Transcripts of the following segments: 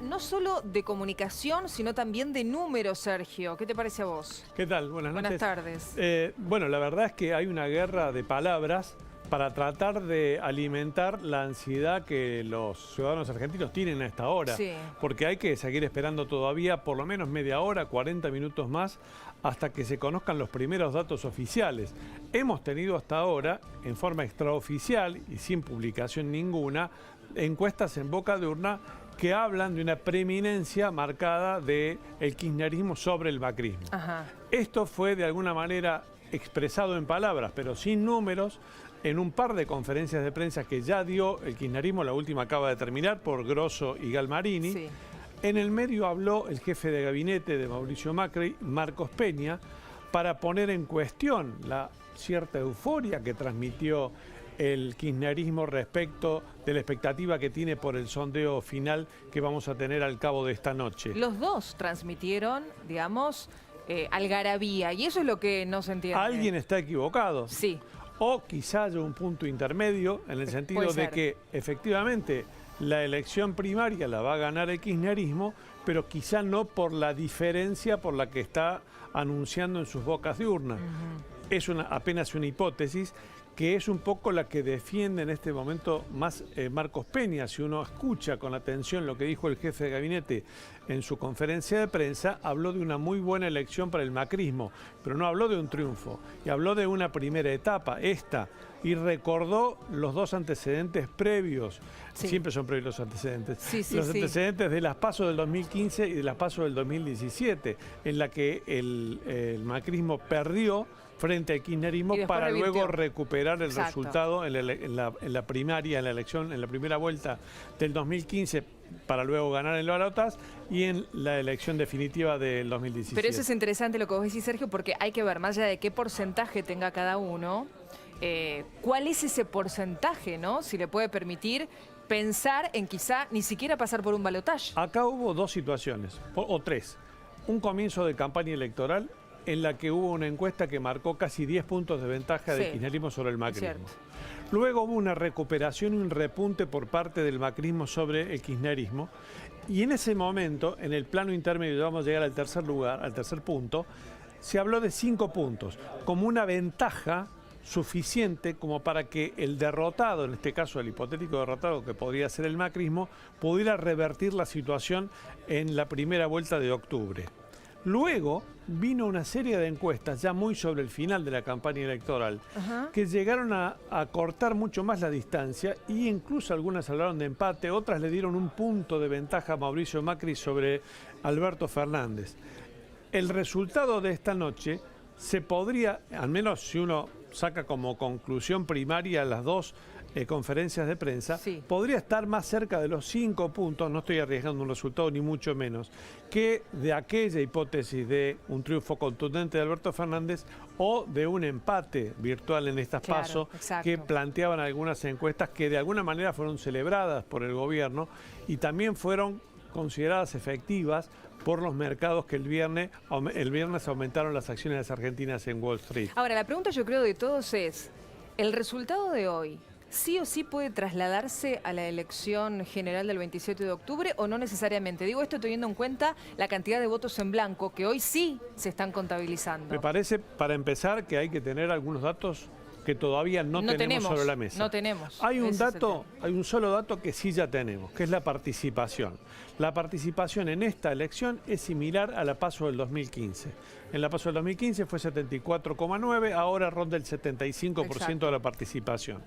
no solo de comunicación, sino también de números, Sergio. ¿Qué te parece a vos? ¿Qué tal? Buenas noches. Buenas tardes. Bueno, la verdad es que hay una guerra de palabras para tratar de alimentar la ansiedad que los ciudadanos argentinos tienen a esta hora. Sí. Porque hay que seguir esperando todavía por lo menos media hora, 40 minutos más, hasta que se conozcan los primeros datos oficiales. Hemos tenido hasta ahora, en forma extraoficial y sin publicación ninguna, encuestas en boca de urna que hablan de una preeminencia marcada del kirchnerismo sobre el macrismo. Ajá. Esto fue de alguna manera expresado en palabras, pero sin números, en un par de conferencias de prensa que ya dio el kirchnerismo, la última acaba de terminar, por Grosso y Galmarini. Sí. En el medio habló el jefe de gabinete de Mauricio Macri, Marcos Peña, para poner en cuestión la cierta euforia que transmitió el kirchnerismo respecto de la expectativa que tiene por el sondeo final que vamos a tener al cabo de esta noche. Los dos transmitieron, digamos, algarabía, y eso es lo que no se entiende. ¿Alguien está equivocado? Sí. O quizá haya un punto intermedio en el sentido de que efectivamente la elección primaria la va a ganar el kirchnerismo, pero quizá no por la diferencia por la que está anunciando en sus bocas de urna. Es apenas una hipótesis que es un poco la que defiende en este momento más Marcos Peña. Si uno escucha con atención lo que dijo el jefe de gabinete en su conferencia de prensa, habló de una muy buena elección para el macrismo, pero no habló de un triunfo, y habló de una primera etapa, esta, y recordó los dos antecedentes previos. Sí. Siempre son previos los antecedentes. Sí, antecedentes de las PASO del 2015 y de las PASO del 2017, en la que el macrismo perdió frente al kirchnerismo para luego recuperar el resultado en la primaria, en la elección, en la primera vuelta del 2015, para luego ganar en Balotas y en la elección definitiva del 2017. Pero eso es interesante lo que vos decís, Sergio, porque hay que ver, más allá de qué porcentaje tenga cada uno, cuál es ese porcentaje, ¿no? Si le puede permitir pensar en quizá ni siquiera pasar por un balotaje. Acá hubo dos situaciones, o tres. Un comienzo de campaña electoral en la que hubo una encuesta que marcó casi 10 puntos de ventaja del kirchnerismo sobre el macrismo. Luego hubo una recuperación y un repunte por parte del macrismo sobre el kirchnerismo. Y en ese momento, en el plano intermedio, vamos a llegar al tercer lugar, al tercer punto, se habló de 5 puntos, como una ventaja suficiente como para que el derrotado, en este caso el hipotético derrotado que podría ser el macrismo, pudiera revertir la situación en la primera vuelta de octubre. Luego vino una serie de encuestas ya muy sobre el final de la campaña electoral que llegaron a cortar mucho más la distancia, e incluso algunas hablaron de empate, otras le dieron un punto de ventaja a Mauricio Macri sobre Alberto Fernández. El resultado de esta noche se podría, al menos si uno saca como conclusión primaria las dos conferencias de prensa, podría estar más cerca de los 5 puntos, no estoy arriesgando un resultado ni mucho menos, que de aquella hipótesis de un triunfo contundente de Alberto Fernández o de un empate virtual en estas PASO que planteaban algunas encuestas que de alguna manera fueron celebradas por el gobierno y también fueron consideradas efectivas por los mercados que el viernes aumentaron las acciones argentinas en Wall Street. Ahora, la pregunta yo creo de todos es, ¿el resultado de hoy sí o sí puede trasladarse a la elección general del 27 de octubre o no necesariamente? Digo esto teniendo en cuenta la cantidad de votos en blanco que hoy sí se están contabilizando. Me parece, para empezar, que hay que tener algunos datos que todavía no tenemos sobre la mesa. No tenemos. Hay un solo dato que sí ya tenemos, que es la participación. La participación en esta elección es similar a la PASO del 2015. En la PASO del 2015 fue 74,9, ahora ronda el 75% de la participación.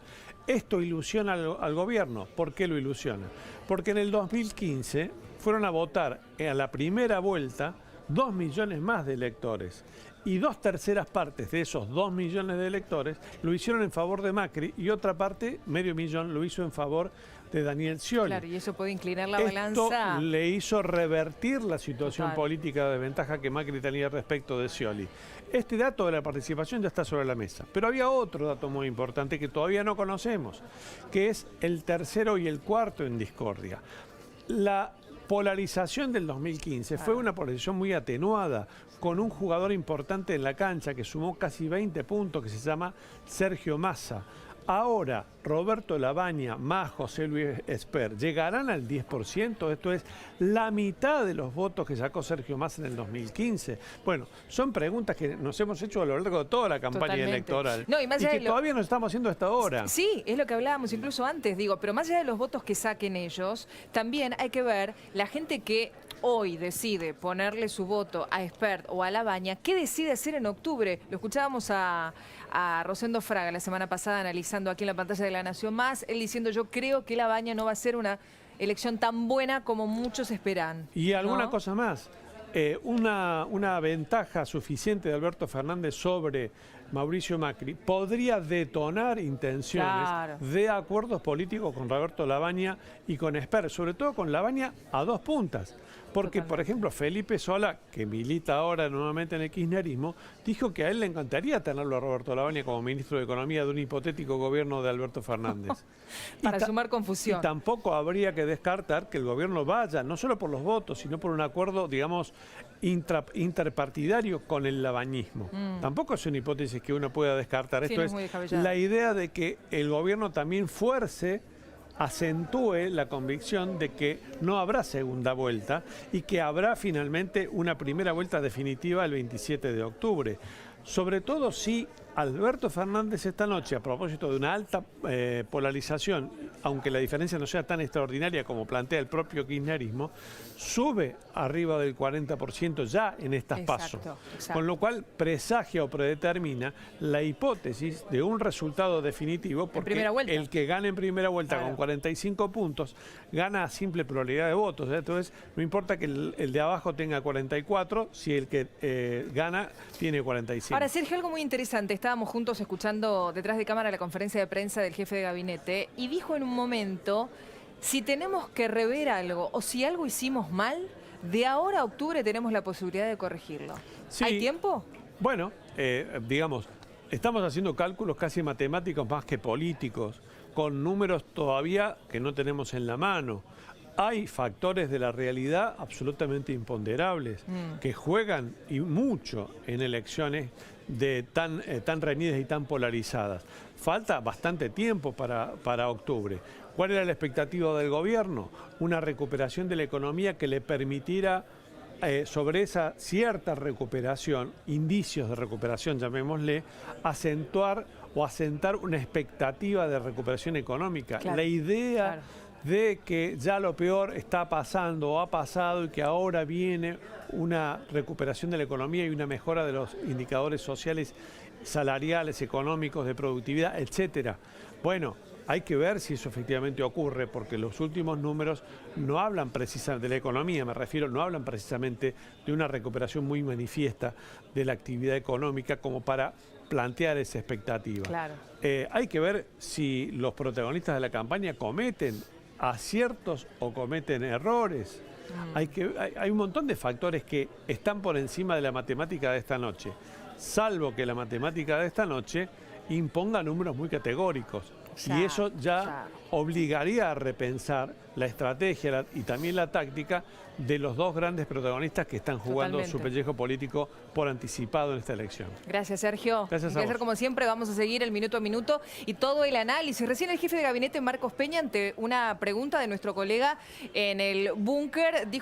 Esto ilusiona al gobierno. ¿Por qué lo ilusiona? Porque en el 2015 fueron a votar a la primera vuelta 2 millones más de electores. Y 2/3 partes de esos 2 millones de electores lo hicieron en favor de Macri y otra parte, medio millón, lo hizo en favor de Daniel Scioli. Claro, y eso puede inclinar la balanza. Esto le hizo revertir la situación política de ventaja que Macri tenía respecto de Scioli. Este dato de la participación ya está sobre la mesa. Pero había otro dato muy importante que todavía no conocemos, que es el tercero y el cuarto en discordia. La polarización del 2015 fue una polarización muy atenuada, con un jugador importante en la cancha que sumó casi 20 puntos, que se llama Sergio Massa. Ahora, Roberto Lavagna más José Luis Esper, ¿llegarán al 10%? Esto es la mitad de los votos que sacó Sergio Massa en el 2015. Bueno, son preguntas que nos hemos hecho a lo largo de toda la campaña electoral. No, y que todavía nos estamos haciendo hasta ahora. Sí, es lo que hablábamos incluso antes, digo, pero más allá de los votos que saquen ellos, también hay que ver la gente que hoy decide ponerle su voto a Espert o a Lavagna, ¿qué decide hacer en octubre? Lo escuchábamos a Rosendo Fraga la semana pasada analizando aquí en la pantalla de La Nación Más, él diciendo yo creo que Lavagna no va a ser una elección tan buena como muchos esperan. Y alguna cosa más, una ventaja suficiente de Alberto Fernández sobre Mauricio Macri podría detonar intenciones de acuerdos políticos con Roberto Lavagna y con Esper, sobre todo con Lavagna a dos puntas. Porque, por ejemplo, Felipe Solá, que milita ahora nuevamente en el kirchnerismo, dijo que a él le encantaría tenerlo a Roberto Lavagna como ministro de Economía de un hipotético gobierno de Alberto Fernández. Para sumar confusión. Y tampoco habría que descartar que el gobierno vaya, no solo por los votos, sino por un acuerdo, digamos, interpartidario con el lavañismo. Tampoco es una hipótesis que uno pueda descartar. Sí, esto es la idea de que el gobierno también acentúe la convicción de que no habrá segunda vuelta y que habrá finalmente una primera vuelta definitiva el 27 de octubre. Sobre todo si Alberto Fernández esta noche, a propósito de una alta polarización, aunque la diferencia no sea tan extraordinaria como plantea el propio kirchnerismo, sube arriba del 40% ya en estas PASO. Con lo cual presagia o predetermina la hipótesis de un resultado definitivo, porque el que gane en primera vuelta con 45 puntos gana a simple pluralidad de votos. Entonces no importa que el de abajo tenga 44, si el que gana tiene 45. Ahora, Sergio, algo muy interesante. Estábamos juntos escuchando detrás de cámara la conferencia de prensa del jefe de gabinete y dijo en un momento, si tenemos que rever algo o si algo hicimos mal, de ahora a octubre tenemos la posibilidad de corregirlo. Sí. ¿Hay tiempo? Bueno, digamos, estamos haciendo cálculos casi matemáticos más que políticos, con números todavía que no tenemos en la mano. Hay factores de la realidad absolutamente imponderables que juegan y mucho en elecciones tan reñidas y tan polarizadas. Falta bastante tiempo para octubre. ¿Cuál era la expectativa del gobierno? Una recuperación de la economía que le permitiera, sobre esa cierta recuperación, indicios de recuperación, llamémosle, acentuar o asentar una expectativa de recuperación económica. La idea de que ya lo peor está pasando o ha pasado y que ahora viene una recuperación de la economía y una mejora de los indicadores sociales, salariales, económicos, de productividad, etcétera. Bueno, hay que ver si eso efectivamente ocurre, porque los últimos números no hablan precisamente de la economía, me refiero, no hablan precisamente de una recuperación muy manifiesta de la actividad económica como para plantear esa expectativa. Hay que ver si los protagonistas de la campaña cometen aciertos o cometen errores. Hay un montón de factores que están por encima de la matemática de esta noche, salvo que la matemática de esta noche imponga números muy categóricos. Y eso ya obligaría a repensar la estrategia y también la táctica de los dos grandes protagonistas que están jugando su pellejo político por anticipado en esta elección. Gracias, Sergio. Gracias a vos. Como siempre, vamos a seguir el minuto a minuto y todo el análisis. Recién el jefe de gabinete, Marcos Peña, ante una pregunta de nuestro colega en el búnker, dijo